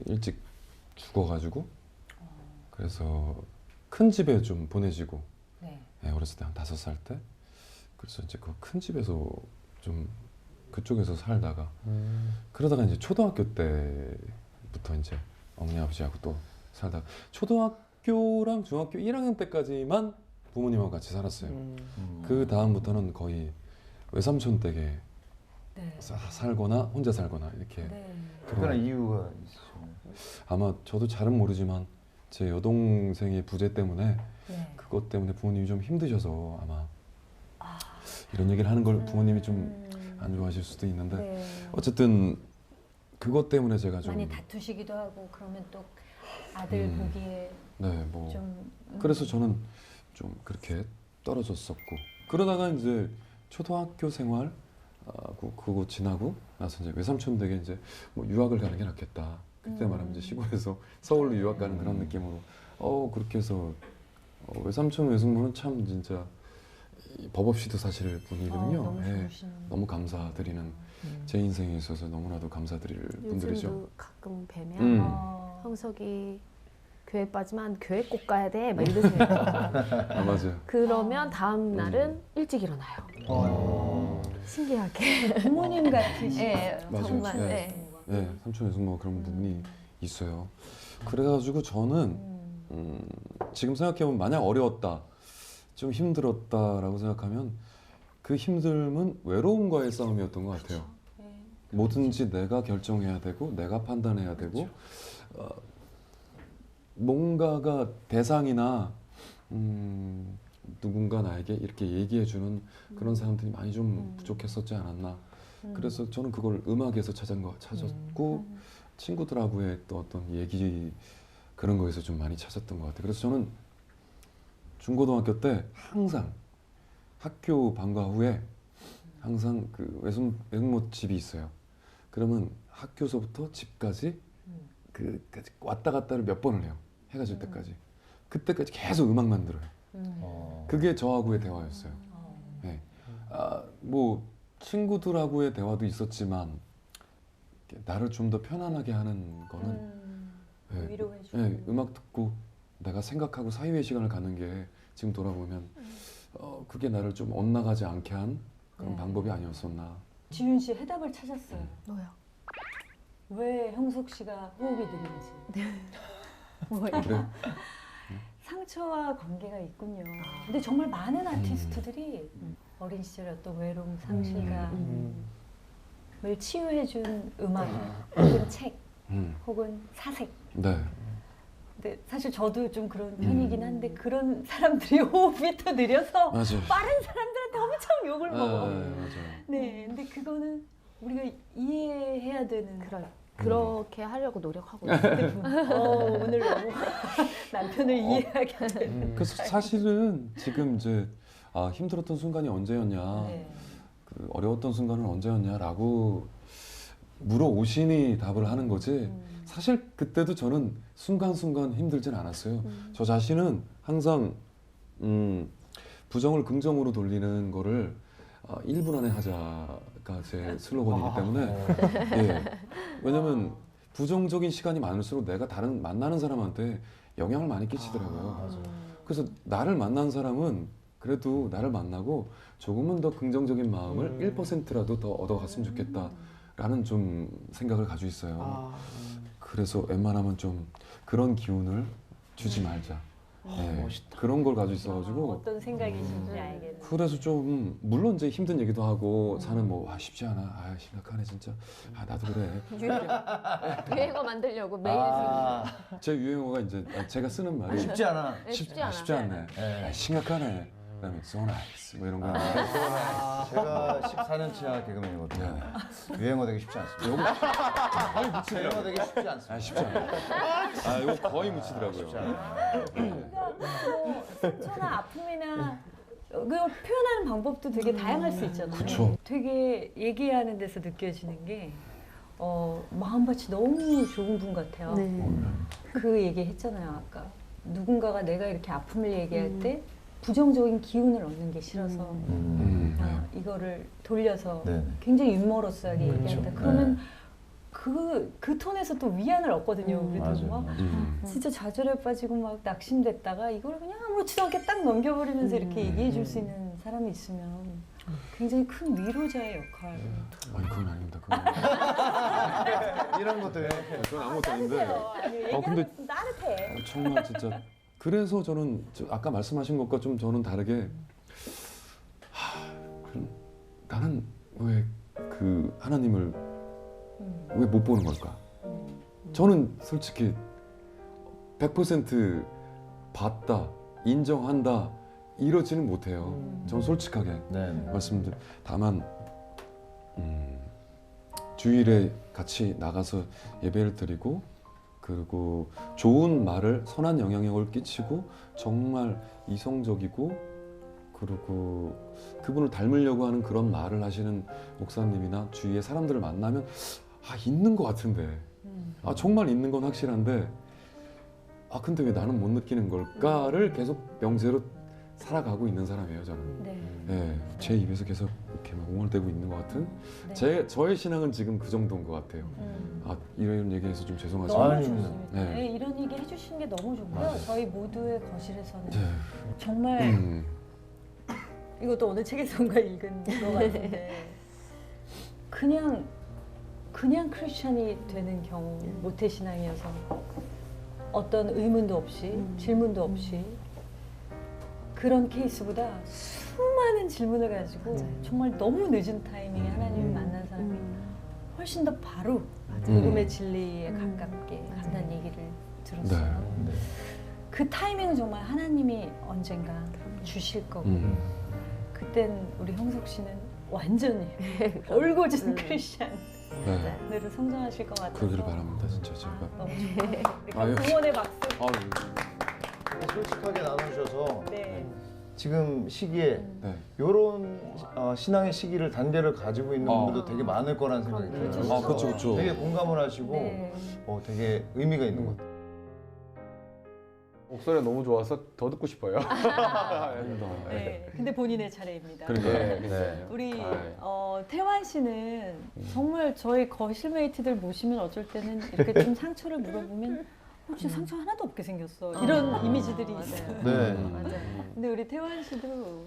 Speaker 3: 일찍 죽어가지고 그래서 큰 집에 좀 보내지고
Speaker 2: 네.
Speaker 3: 어렸을 때 한 5살 때 그래서 이제 그 큰 집에서 좀 그쪽에서 살다가 그러다가 이제 초등학교 때부터 이제 어머니 아버지하고 또 살다가 초등학교랑 중학교 1학년 때까지만 부모님하고 같이 살았어요. 그 다음부터는 거의 외삼촌 댁에
Speaker 2: 네.
Speaker 3: 살거나 혼자 살거나 이렇게
Speaker 2: 네.
Speaker 7: 특별한 이유가 있으시나요?
Speaker 3: 아마 저도 잘은 모르지만 제 여동생의 부재 때문에
Speaker 2: 네.
Speaker 3: 그것 때문에 부모님이 좀 힘드셔서 아마 이런 얘기를 하는 걸 부모님이 좀 안 좋아하실 수도 있는데
Speaker 2: 네.
Speaker 3: 어쨌든 그것 때문에 제가 좀
Speaker 2: 많이 다투시기도 하고 그러면 또 아들 보기에
Speaker 3: 네, 뭐
Speaker 2: 좀
Speaker 3: 그래서 저는 좀 그렇게 떨어졌었고 그러다가 이제 초등학교 생활 그거 지나고 나서 이제 외삼촌 댁에 이제 뭐 유학을 가는 게 낫겠다. 그때 말하면 이제 시골에서 서울로 유학 가는 그런 느낌으로 그렇게 해서 외삼촌 외숙모는 참 진짜 법 없이도 사실 분이거든요.
Speaker 2: 너무
Speaker 3: 예,
Speaker 2: 좋으시는.
Speaker 3: 너무 감사드리는 제 인생에 있어서 너무나도 감사드릴 분들이죠.
Speaker 6: 요즘도 가끔 뵈면
Speaker 3: 음.
Speaker 6: 형석이 교회 빠지면 교회 꼭 가야 돼 막 이러세요.
Speaker 3: 아 맞아요.
Speaker 6: 그러면 다음 날은 일찍 일어나요. 신기하게.
Speaker 2: 부모님 같으신.
Speaker 6: 예,
Speaker 3: 맞아요.
Speaker 6: 정말.
Speaker 3: 네.
Speaker 6: 예.
Speaker 3: 네, 삼촌 외숙모 그런 분이 있어요. 그래가지고 저는 지금 생각해보면 만약 어려웠다, 좀 힘들었다라고 생각하면 그 힘듦은 외로움과의 싸움이었던 것 같아요. 뭐든지 내가 결정해야 되고 내가 판단해야 되고 뭔가가 대상이나 누군가 나에게 이렇게 얘기해주는 그런 사람들이 많이 좀 부족했었지 않았나. 그래서 저는 그걸 음악에서 찾았고 친구들하고의 또 어떤 얘기 그런 거에서 좀 많이 찾았던 것 같아요. 그래서 저는 중고등학교 때 항상 학교 방과 후에 항상 그 외숙모 집이 있어요. 그러면 학교서부터 집까지 그까지 왔다 갔다를 몇 번을 해요. 해가 질 때까지. 그때까지 계속 음악만 들어요. 그게 저하고의 대화였어요. 네. 뭐 친구들하고의 대화도 있었지만 나를 좀 더 편안하게 하는 거는 네,
Speaker 2: 위로해주고.
Speaker 3: 네, 음악 듣고 내가 생각하고 사이의 시간을 갖는 게 지금 돌아보면 그게 나를 좀 엇나가지 않게 한 그런
Speaker 2: 네.
Speaker 3: 방법이 아니었었나.
Speaker 2: 지윤 씨 해답을 찾았어요.
Speaker 6: 뭐요?
Speaker 2: 왜 형석 씨가 호흡이 느린지.
Speaker 6: 뭐요?
Speaker 3: 그래?
Speaker 2: 상처와 관계가 있군요. 근데 정말 많은 아티스트들이 어린 시절의 어떤 외로움, 상실감을 치유해준 음악, 혹은 책, 혹은 사색.
Speaker 3: 네.
Speaker 2: 근데 사실 저도 좀 그런 편이긴 한데 그런 사람들이 호흡이 더 느려서
Speaker 3: 맞아요.
Speaker 2: 빠른 사람들한테 엄청 욕을 먹어.
Speaker 3: 맞아요.
Speaker 2: 네, 근데 그거는 우리가 이해해야 되는.
Speaker 6: 그렇게 하려고 노력하고 있어요.
Speaker 2: 오늘 너무 남편을 이해하게 되는.
Speaker 3: 그래서 사실은 지금 이제 힘들었던 순간이 언제였냐,
Speaker 2: 네.
Speaker 3: 그 어려웠던 순간은 언제였냐라고 물어오시니 답을 하는 거지. 사실 그때도 저는 순간순간 힘들진 않았어요. 저 자신은 항상 부정을 긍정으로 돌리는 거를 1분 안에 하자가 제 슬로건이기 때문에 예. 왜냐면 부정적인 시간이 많을수록 내가 다른 만나는 사람한테 영향을 많이 끼치더라고요. 그래서 나를 만난 사람은 그래도 나를 만나고 조금은 더 긍정적인 마음을 1%라도 더 얻어갔으면 좋겠다라는 좀 생각을 가지고 있어요. 그래서 웬만하면 좀 그런 기운을 주지 말자. 네, 그런 걸 가지고 있어가지고
Speaker 2: 어떤 생각이신지 알겠네.
Speaker 3: 그래서 좀 물론 이제 힘든 얘기도 하고 사는 뭐 쉽지 않아, 심각하네 진짜, 나도 그래.
Speaker 6: 유행어 만들려고 매일
Speaker 3: 제 유행어가 이제 제가 쓰는 말이
Speaker 7: 쉽지 않아.
Speaker 6: 쉽지 않아.
Speaker 3: 쉽지 않네.
Speaker 7: 네.
Speaker 3: 심각하네. 그다음에 so nice 뭐 이런 거 하는데
Speaker 7: 제가 14년 차 개그맨이거든요. 유행어 되기 쉽지 않습니다.
Speaker 3: 거의 묻히더라고요.
Speaker 7: 유행어 되기 쉽지 않습니다.
Speaker 3: 쉽지 않아요. 이거 거의 묻히더라고요.
Speaker 2: 뭐 상처나 아픔이나 그걸 표현하는 방법도 되게 다양할 수 있잖아요.
Speaker 3: 그쵸.
Speaker 2: 되게 얘기하는 데서 느껴지는 게 마음밭이 너무 좋은 분 같아요.
Speaker 6: 네.
Speaker 2: 그 얘기 했잖아요, 아까. 누군가가 내가 이렇게 아픔을 얘기할 때 부정적인 기운을 얻는 게 싫어서 이거를 돌려서
Speaker 7: 네.
Speaker 2: 굉장히 유머러스하게 얘기한다.
Speaker 7: 그렇죠.
Speaker 2: 그러면 그 톤에서 또 위안을 얻거든요. 우리도
Speaker 7: 맞아요.
Speaker 2: 막
Speaker 7: 맞아요.
Speaker 2: 진짜 좌절에 빠지고 막 낙심됐다가 이걸 그냥 아무렇지도 않게 딱 넘겨버리면서 이렇게 얘기해 줄 수 있는 사람이 있으면 굉장히 큰 위로자의 역할.
Speaker 3: 아니 그건 아닙니다. 그건,
Speaker 7: 이런 것들.
Speaker 3: 그건 아무것도 아닌데.
Speaker 2: 아니요,
Speaker 3: 근데
Speaker 2: 따뜻해.
Speaker 3: 정말 진짜 그래서 저는 아까 말씀하신 것과 좀 저는 다르게 그럼 나는 왜 그 하나님을 왜 못 보는 걸까? 저는 솔직히 100% 봤다, 인정한다 이러지는 못해요. 저는 솔직하게
Speaker 7: 네.
Speaker 3: 말씀드려. 다만 주일에 같이 나가서 예배를 드리고 그리고 좋은 말을 선한 영향력을 끼치고 정말 이성적이고 그리고 그분을 닮으려고 하는 그런 말을 하시는 목사님이나 주위의 사람들을 만나면 아 있는 것 같은데 아 정말 있는 건 확실한데 아 근데 왜 나는 못 느끼는 걸까를 계속 명제로 살아가고 있는 사람이에요 저는.
Speaker 2: 네.
Speaker 3: 네, 제 입에서 계속 이렇게 막 옹알대고 있는 것 같은
Speaker 2: 네.
Speaker 3: 저의 신앙은 지금 그 정도인 것 같아요. 아 이런 얘기해서 좀 죄송하지만
Speaker 2: 너무
Speaker 7: 아니,
Speaker 2: 좋습니다.
Speaker 3: 네.
Speaker 2: 네, 이런 얘기 해주시는 게 너무 좋고요.
Speaker 3: 맞아요.
Speaker 2: 저희 모두의 거실에서는
Speaker 3: 네.
Speaker 2: 정말 이것도 어느 책에선가 읽은 것 같은데 그냥 크리스찬이 되는 경우 모태신앙이어서 어떤 의문도 없이 질문도 없이 그런 케이스보다 수많은 질문을 가지고 정말 너무 늦은 타이밍에 하나님을 만난 사람이 훨씬 더 바로 복음의 진리에 가깝게 간다는 얘기를 들었어요.
Speaker 3: 네.
Speaker 2: 그 타이밍은 정말 하나님이 언젠가 주실 거고 그땐 우리 형석 씨는 완전히 올고진 크리스찬으로
Speaker 3: 네.
Speaker 2: 성장하실 것 같아서
Speaker 3: 그러기를 바랍니다 진짜 제가.
Speaker 2: 너무 좋아요.
Speaker 3: 아유.
Speaker 2: 응원의 박수.
Speaker 7: 솔직하게 나누셔서
Speaker 2: 네.
Speaker 7: 지금 시기에
Speaker 3: 네.
Speaker 7: 이런 신앙의 시기를 단계를 가지고 있는 분들도 되게 많을 거라는 생각이 들어요.
Speaker 2: 그렇죠.
Speaker 3: 아 그렇죠 그렇죠.
Speaker 7: 되게 공감을 하시고
Speaker 2: 네.
Speaker 7: 되게 의미가 있는 것 같아요.
Speaker 9: 목소리가 너무 좋아서 더 듣고 싶어요.
Speaker 2: 네. 근데 본인의 차례입니다.
Speaker 3: 그러니까
Speaker 7: 네.
Speaker 2: 우리
Speaker 9: 네.
Speaker 2: 태환 씨는 정말 저희 거실메이트들 모시면 어쩔 때는 이렇게 좀 상처를 물어보면 혹시 상처 하나도 없게 생겼어 이런 이미지들이 있어요.
Speaker 7: 네.
Speaker 6: 맞아요.
Speaker 2: 근데 우리 태환 씨도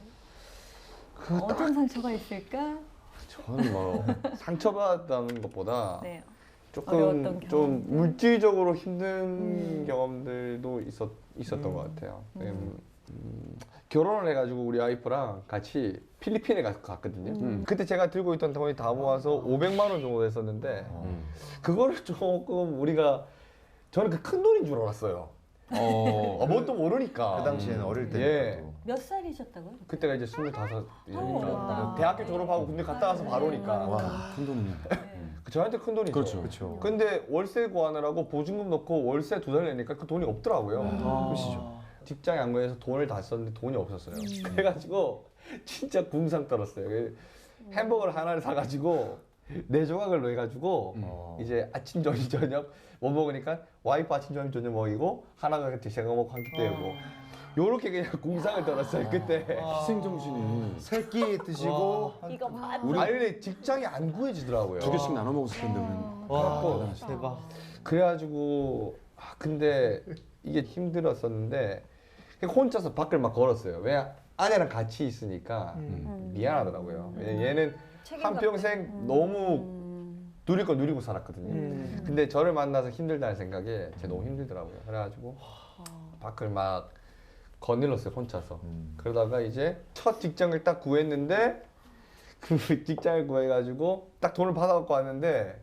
Speaker 2: 어떤 상처가 있을까?
Speaker 9: 저는 뭐 상처받았다는 것보다
Speaker 2: 네.
Speaker 9: 조금
Speaker 2: 어려웠던
Speaker 9: 좀
Speaker 2: 경험들?
Speaker 9: 물질적으로 힘든 경험들도 있었던 것 같아요. 결혼을 해가지고 우리 와이프랑 같이 필리핀에 갔거든요. 그때 제가 들고 있던 돈이 다 모아서 500만 원 정도 됐었는데 그거를 조금 우리가 저는 그 큰 돈인 줄 알았어요. 뭣도 모르니까.
Speaker 7: 그 당시에는 어릴 때니까
Speaker 9: 예.
Speaker 7: 또.
Speaker 2: 몇 살이셨다고요?
Speaker 9: 그때가 이제 25이니까
Speaker 2: 어렵다.
Speaker 9: 대학교 졸업하고 군대 갔다 와서 바로니까
Speaker 3: 큰 돈이냐.
Speaker 9: 저한테 큰 돈이죠.
Speaker 3: 그렇죠.
Speaker 7: 그렇죠.
Speaker 9: 근데 월세 구하느라고 보증금 넣고 월세 2달 내니까 그 돈이 없더라고요.
Speaker 7: 그러시죠.
Speaker 9: 직장에 안 구해서 돈을 다 썼는데 돈이 없었어요. 그래가지고 진짜 궁상 떨었어요. 햄버거를 하나를 사가지고 4조각을 넣어가지고 이제 아침 점심 저녁 뭐 먹으니까 와이프 아침 점심 저녁 먹이고 하나가 제가 먹고 한 끼 때우고 요렇게 그냥 궁상을 떨었어요 그때.
Speaker 3: 희생 정신이
Speaker 7: 세끼 드시고
Speaker 2: 이거 맞아.
Speaker 9: 아니 근데 직장이 안 구해지더라고요.
Speaker 3: 2개씩 나눠 먹었을 텐데 우리는.
Speaker 1: 와 대박.
Speaker 9: 그래가지고 근데 이게 힘들었었는데 그냥 혼자서 밖을 막 걸었어요. 왜 아내랑 같이 있으니까 미안하더라고요. 얘는
Speaker 2: 책임감
Speaker 9: 한평생 너무 누릴 거 누리고 살았거든요. 근데 저를 만나서 힘들다는 생각에 제가 너무 힘들더라고요. 그래가지고 밖을 막 거닐렀어요 혼자서. 그러다가 이제 첫 직장을 딱 구했는데 그 직장을 구해가지고 딱 돈을 받아갖고 왔는데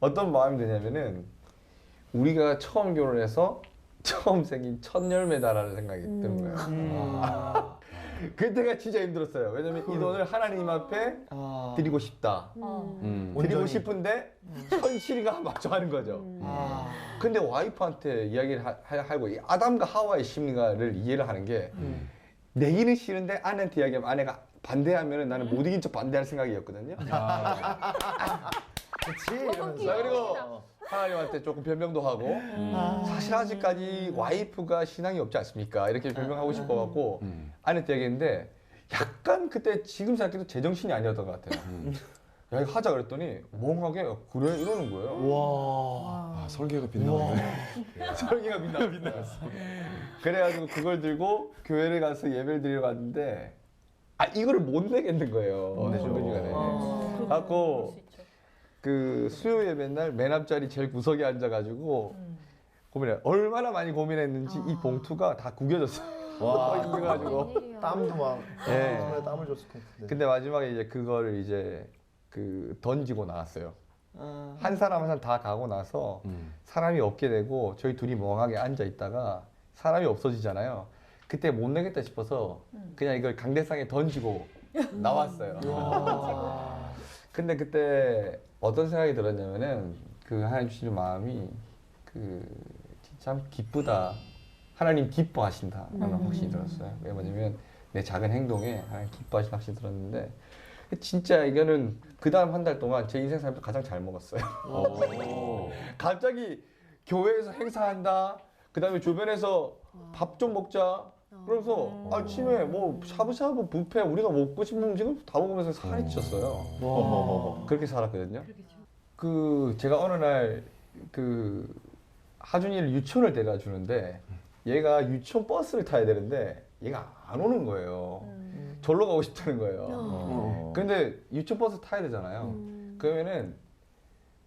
Speaker 9: 어떤 마음이 드냐면은 우리가 처음 결혼해서 처음 생긴 첫 열매다라는 생각이 드는 거예요. 그때가 진짜 힘들었어요. 왜냐면 이 돈을 하나님 앞에 드리고 싶다. 드리고
Speaker 7: 온전히.
Speaker 9: 싶은데 현실이가 맞춰하는 거죠. 근데 와이프한테 이야기를 하고 이 아담과 하와의 심리를 이해를 하는 게 내기는 싫은데 아내한테 이야기하면 아내가 반대하면 나는 못 이긴 척 반대할 생각이었거든요.
Speaker 7: 그치 이러면서.
Speaker 9: 자, 그리고 하나님한테 조금 변명도 하고 사실 아직까지 와이프가 신앙이 없지 않습니까? 이렇게 변명하고 싶어갖고 아내한테 얘기했는데 약간 그때 지금 생각해도 제정신이 아니었던 것 같아요. 야 이거 하자 그랬더니 멍하게 그래 이러는 거예요.
Speaker 1: 와.
Speaker 3: 아 설계가 빛나네.
Speaker 9: 설계가 빛나갔어. 그래가지고 그걸 들고 교회를 가서 예배를 드리러 갔는데 이거를 못 내겠는 거예요. 주변이가 갖고 그 수요 예배 날 맨 앞자리 제일 구석에 앉아가지고 고민해. 얼마나 많이 고민했는지 이 봉투가 다 구겨졌어요.
Speaker 7: 와.
Speaker 9: 그래가지고
Speaker 7: 땀도 막
Speaker 9: 예.
Speaker 7: 손에 땀을 줬을 것 같은데.
Speaker 9: 근데 마지막에 이제 그거를 이제 그 던지고 나왔어요. 한 사람 한 사람 다 가고 나서 사람이 없게 되고 저희 둘이 멍하게 앉아 있다가 사람이 없어지잖아요. 그때 못 내겠다 싶어서 그냥 이걸 강대상에 던지고 나왔어요. 근데 그때 어떤 생각이 들었냐면은 그 하나님 주시는 마음이 그 참 기쁘다. 하나님 기뻐하신다. 라는 확신이 들었어요. 왜 뭐냐면 내 작은 행동에 하나님 기뻐하시는 확실히 들었는데 진짜 이거는 그 다음 한 달 동안 제 인생 삶에서 가장 잘 먹었어요. 갑자기 교회에서 행사한다. 그 다음에 주변에서 밥 좀 먹자. 그래서 아침에 뭐 샤브샤브 뷔페 우리가 먹고 싶은 음식을 다 먹으면서 살이 쪘어요. 그렇게 살았거든요. 그 제가 어느 날 그 하준이를 유치원을 데려다 주는데 얘가 유치원 버스를 타야 되는데 얘가 안 오는 거예요. 절로 가고 싶다는 거예요. 근데 유치원 버스 타야 되잖아요. 그러면은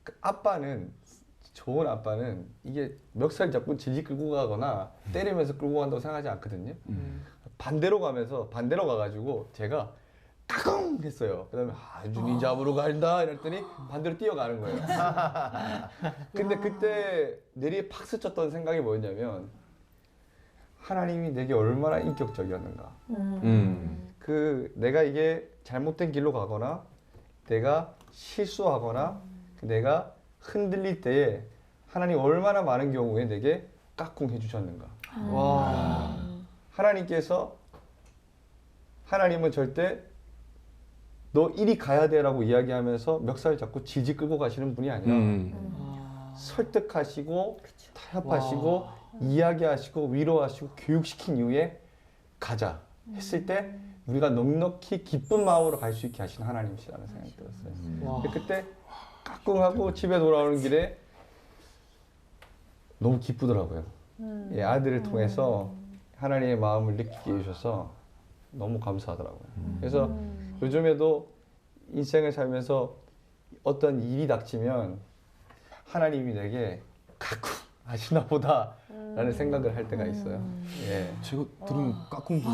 Speaker 9: 그 아빠는 좋은 아빠는 이게 멱살 잡고 질질 끌고 가거나 때리면서 끌고 간다고 생각하지 않거든요. 반대로 가가지고 제가 까꿍 했어요. 그다음에 하준이 잡으러 간다 이랬더니 반대로 뛰어가는 거예요. 근데 그때 내리에 팍 스쳤던 생각이 뭐였냐면 하나님이 내게 얼마나 인격적이었는가. 그 내가 이게 잘못된 길로 가거나 내가 실수하거나 내가 흔들릴 때에 하나님 얼마나 많은 경우에 내게 까꿍 해주셨는가.
Speaker 1: 와.
Speaker 9: 하나님은 절대 너 이리 가야 돼라고 이야기하면서 멱살 잡고 질질 끌고 가시는 분이 아니라 설득하시고 타협하시고 이야기하시고 위로하시고 교육시킨 이후에 가자 했을 때 우리가 넉넉히 기쁜 마음으로 갈 수 있게 하신 하나님이시라는 생각이 들었어요. 근데 그때 까꿍하고 집에 돌아오는 길에 너무 기쁘더라고요. 예, 아들을 통해서 하나님의 마음을 느끼게 해주셔서 너무 감사하더라고요. 그래서 요즘에도 인생을 살면서 어떤 일이 닥치면 하나님이 내게 까꿍 하시나 보다 라는 생각을 할 때가 있어요. 예.
Speaker 3: 제가 들은 까꿍 중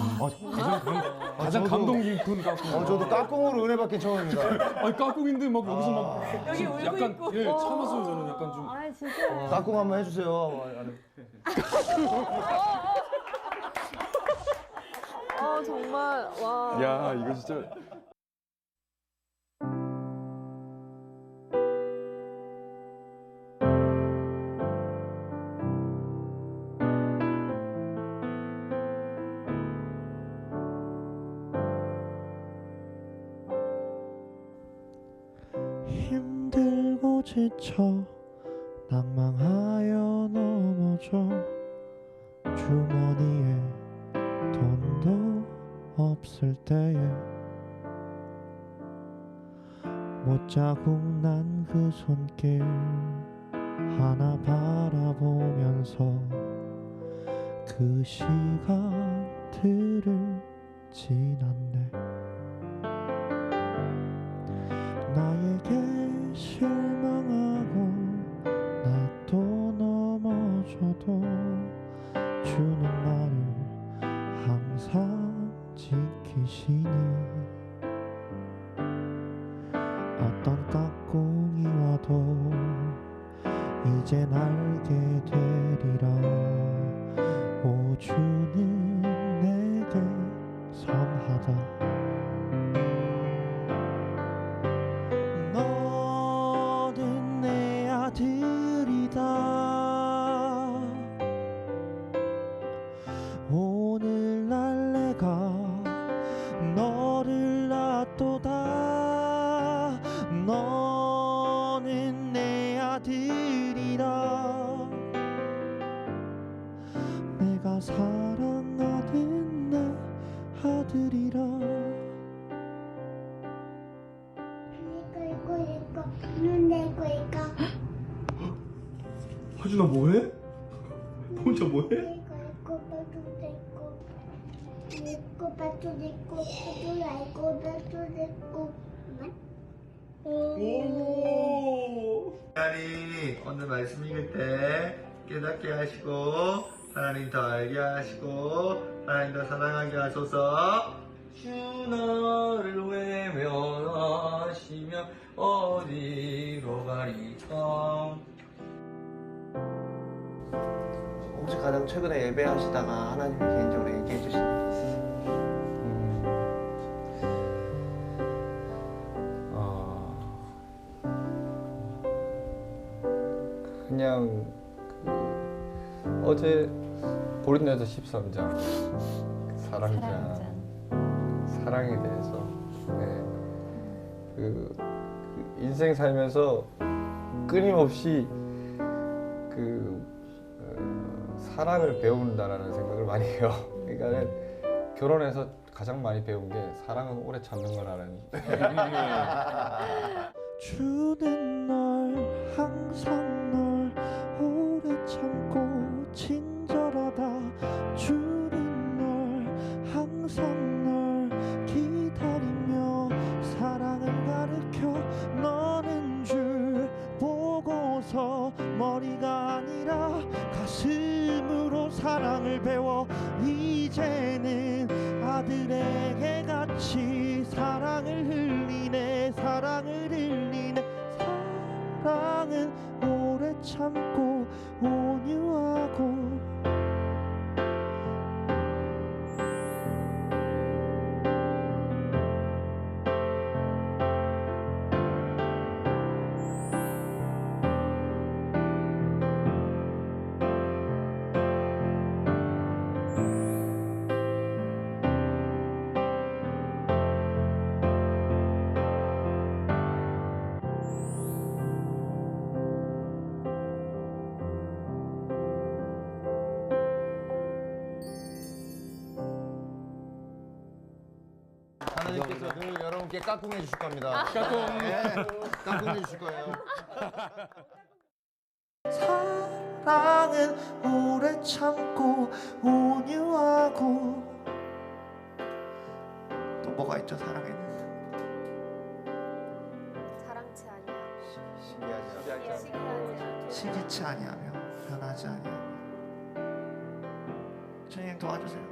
Speaker 3: 가장 감동 깊은 까꿍.
Speaker 7: 저도 까꿍으로 은혜 받긴 처음입니다.
Speaker 3: 아니 까꿍인데 막 여기서 막
Speaker 4: 여기 울고
Speaker 3: 약간
Speaker 4: 있고.
Speaker 3: 예 참았어요 저는 약간 좀.
Speaker 2: 아 진짜.
Speaker 7: 까꿍 한번 해주세요.
Speaker 6: 정말 와.
Speaker 3: 야 이거 진짜.
Speaker 8: 힘들고 지쳐 낭망하여 넘어져 주머니에 돈도 없을 때에 못자국 난 그 손길 하나 바라보면서 그 시간들을 지났네. 나에게 실망하고 나 또 넘어져도 주는 나를 항상 지키시니 어떤 까꿍이 와도 이젠 알게 되리라. 오 주는 내게 선하다. 너는 내 아들이다. 오늘날 내가 너를 낳도다. 너는 내 아들이라. 내가 사랑하는 내 아들이라.
Speaker 10: 이거 눈 내고 이거
Speaker 3: 하준아 뭐해? 혼자 뭐해?
Speaker 10: 이거 봐도 됐고 봐도 알고 봐도 됐고
Speaker 9: 하나님 오늘 말씀 읽을 때 깨닫게 하시고 하나님 더 알게 하시고 하나님 더 사랑하게 하소서. 주 너를 외면하시며 어디로 가리까.
Speaker 1: 혹시 가장 최근에 예배하시다가 하나님이 개인적으로 얘기해 주신 일이 있으세요?
Speaker 9: 그냥 어제 고린도서 13장 사랑자 사랑에 대해서 네. 그 인생 살면서 끊임없이 사랑을 배운다라는 생각을 많이 해요. 그러니까는 결혼해서 가장 많이 배운 게 사랑은 오래 참는 거라는.
Speaker 8: 주는 널 항상 널 오래 참고 친절하다. 주는 널 항상 널 기다리며 사랑을 가르쳐. 너는 줄 보고서 머리가 아니라 가슴으로 사랑을 배워. 이제는 아들에게 같이 사랑을 흘리네. 사랑을 흘리네. 사랑은 오래 참고 온유하고.
Speaker 7: 하나님께서 늘 여러분께 까꿍해 주실 겁니다. 까꿍. 네, 까꿍해 주실 거예요.
Speaker 8: 사랑은 오래 참고 온유하고.
Speaker 1: 또 뭐가 있죠 사랑에는?
Speaker 6: 사랑치 아니야.
Speaker 7: 신기하지 않아요?
Speaker 1: 시기치 아니하며 변하지 아니하며 주님 도와주세요.